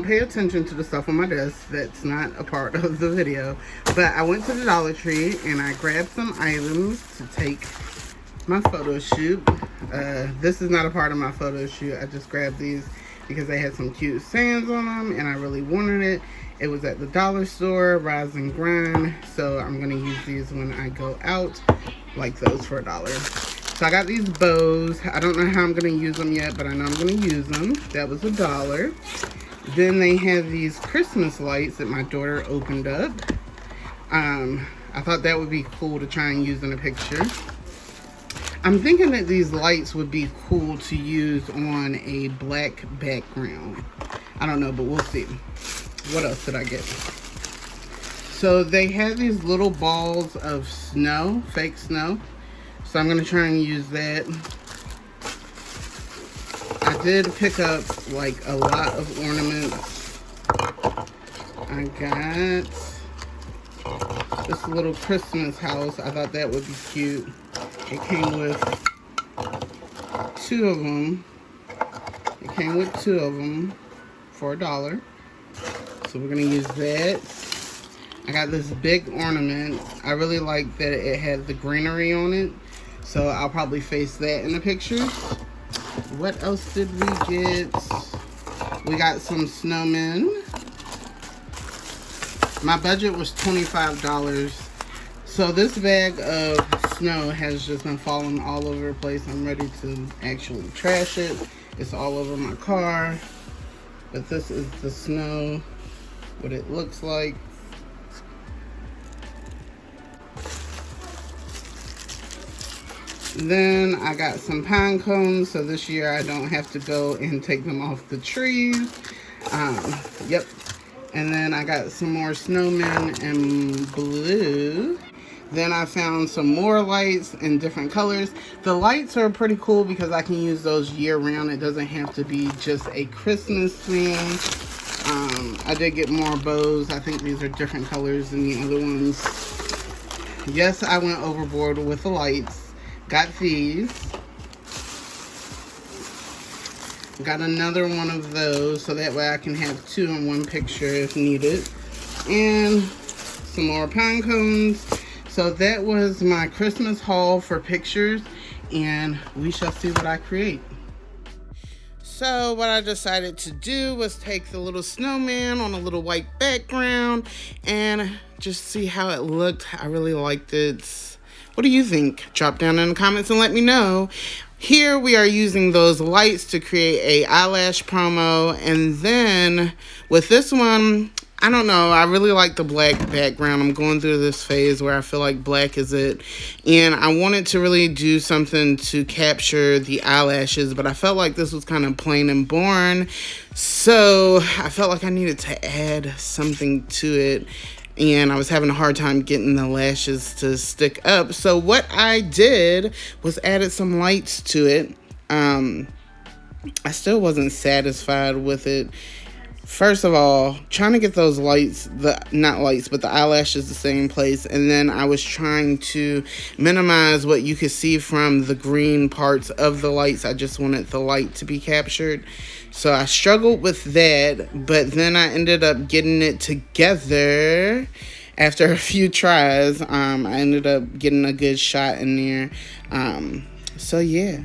pay attention to the stuff on my desk that's not a part of the video. But I went to the Dollar Tree and I grabbed some items to take my photo shoot. This is not a part of my photo shoot. I just grabbed these because they had some cute sayings on them and I really wanted it. It was at the dollar store, Rise and Grind. So I'm gonna use these when I go out, like those for $1. So I got these bows. I don't know how I'm gonna use them yet, but I know I'm gonna use them. That was $1. Then they have these Christmas lights that my daughter opened up. I thought that would be cool to try and use in a picture. I'm thinking that these lights would be cool to use on a black background. I don't know, but we'll see. What else did I get? So they have these little balls of snow, fake snow. So I'm going to try and use that. I did pick up like a lot of ornaments. I got this little Christmas house. I thought that would be cute. It came with 2 of them. It came with 2 of them for $1. So we're going to use that. I got this big ornament. I really like that it had the greenery on it. So I'll probably face that in the pictures. What else did we get? We got some snowmen. My budget was $25. So this bag of snow has just been falling all over the place. I'm ready to actually trash it. It's all over my car. But this is the snow, what it looks like. Then I got some pine cones, so this year I don't have to go and take them off the trees. Yep. And then I got some more snowmen in blue. Then I found some more lights in different colors. The lights are pretty cool because I can use those year round. It doesn't have to be just a Christmas thing. I did get more bows. I think these are different colors than the other ones. Yes, I went overboard with the lights. Got these. Got another one of those so that way I can have 2 in one picture if needed. And some more pine cones. So that was my Christmas haul for pictures, and we shall see what I create. So what I decided to do was take the little snowman on a little white background and just see how it looked. I really liked it. What do you think? Drop down in the comments and let me know. Here we are using those lights to create a eyelash promo. And then with this one, I don't know. I really like the black background. I'm going through this phase where I feel like black is it. And I wanted to really do something to capture the eyelashes, but I felt like this was kind of plain and boring. So I felt like I needed to add something to it. And I was having a hard time getting the lashes to stick up. So what I did was added some lights to it. I still wasn't satisfied with it. First of all, trying to get those lights, not lights, but the eyelashes the same place. And then I was trying to minimize what you could see from the green parts of the lights. I just wanted the light to be captured. So I struggled with that, but then I ended up getting it together after a few tries. I ended up getting a good shot in there. So yeah.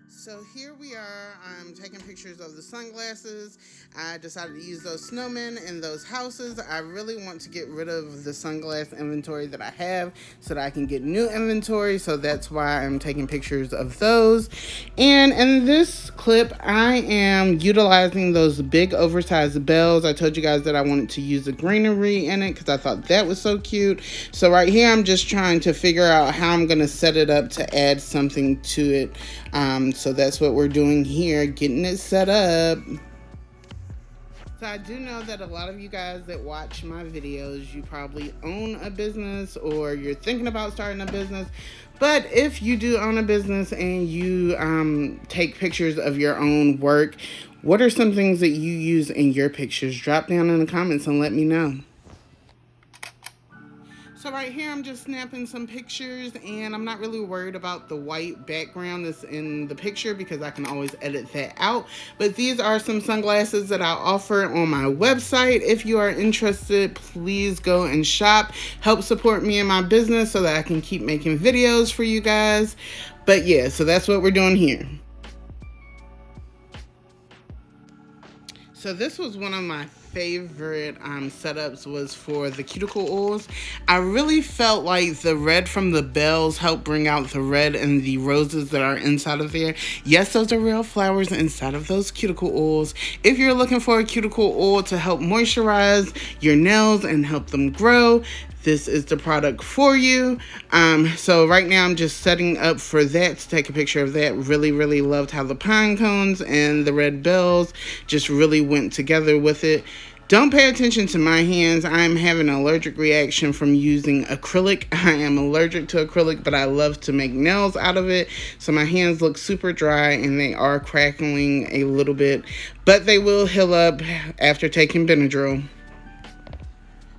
So here we are, I'm taking pictures of the sunglasses. I decided to use those snowmen in those houses. I really want to get rid of the sunglass inventory that I have so that I can get new inventory. So that's why I'm taking pictures of those. And in this clip, I am utilizing those big oversized bells. I told you guys that I wanted to use the greenery in it because I thought that was so cute. So right here, I'm just trying to figure out how I'm going to set it up to add something to it. So that's what we're doing here, getting it set up. So I do know that a lot of you guys that watch my videos, you probably own a business or you're thinking about starting a business. But if you do own a business and you take pictures of your own work, what are some things that you use in your pictures? Drop down in the comments and let me know. So right here I'm just snapping some pictures, and I'm not really worried about the white background that's in the picture because I can always edit that out. But these are some sunglasses that I offer on my website. If you are interested, please go and shop. Help support me in my business so that I can keep making videos for you guys. But yeah, so that's what we're doing here. So this was one of my favorite setups, was for the cuticle oils. I really felt like the red from the bells helped bring out the red and the roses that are inside of there. Yes, those are real flowers inside of those cuticle oils. If you're looking for a cuticle oil to help moisturize your nails and help them grow, this is the product for you. So right now I'm just setting up for that, to take a picture of that. Really loved how the pine cones and the red bells just really went together with it. Don't pay attention to my hands. I'm having an allergic reaction from using acrylic. I am allergic to acrylic, but I love to make nails out of it. So my hands look super dry and they are crackling a little bit, but they will heal up after taking Benadryl.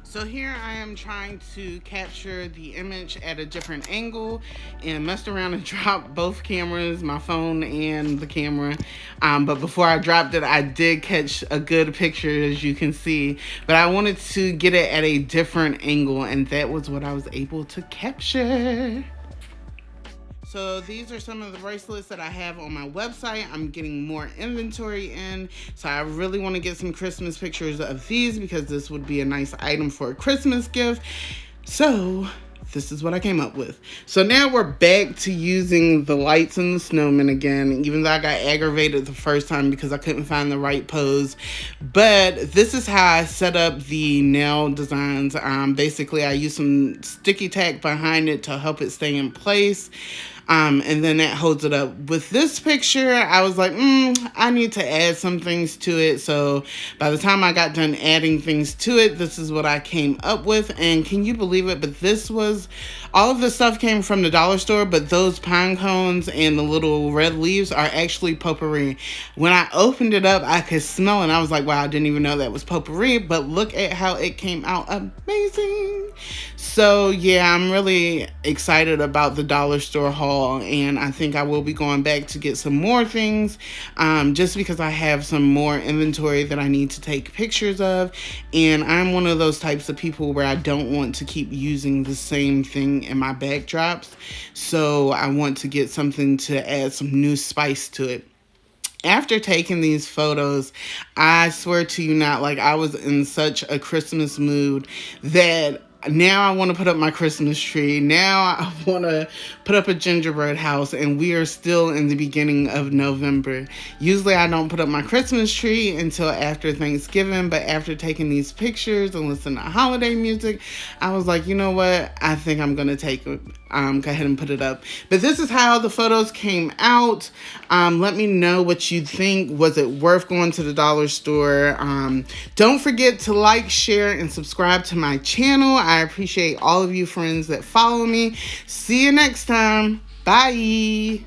So here I am trying to capture the image at a different angle, and messed around and dropped both cameras, my phone and the camera. But before I dropped it, I did catch a good picture, as you can see. But I wanted to get it at a different angle, and that was what I was able to capture. So these are some of the bracelets that I have on my website. I'm getting more inventory in, so I really want to get some Christmas pictures of these because this would be a nice item for a Christmas gift. So this is what I came up with. So now we're back to using the lights and the snowman again, even though I got aggravated the first time because I couldn't find the right pose. But this is how I set up the nail designs. Basically, I use some sticky tack behind it to help it stay in place. And then that holds it up. With this picture, I was like, I need to add some things to it. So by the time I got done adding things to it, this is what I came up with. And can you believe it? But this was, all of the stuff came from the dollar store, but those pine cones and the little red leaves are actually potpourri. When I opened it up, I could smell it, and I was like, wow, I didn't even know that was potpourri, but look at how it came out amazing. So yeah, I'm really excited about the dollar store haul, and I think I will be going back to get some more things, just because I have some more inventory that I need to take pictures of. And I'm one of those types of people where I don't want to keep using the same thing in my backdrops, so I want to get something to add some new spice to it. After taking these photos, I swear to you not, like, I was in such a Christmas mood that now I want to put up my Christmas tree. Now I want to put up a gingerbread house, and we are still in the beginning of November. Usually I don't put up my Christmas tree until after Thanksgiving, but after taking these pictures and listening to holiday music, I was like, you know what? I think I'm going to go ahead and put it up. But this is how the photos came out. Let me know what you think. Was it worth going to the dollar store? Don't forget to like, share, and subscribe to my channel. I appreciate all of you friends that follow me. See you next time. Bye.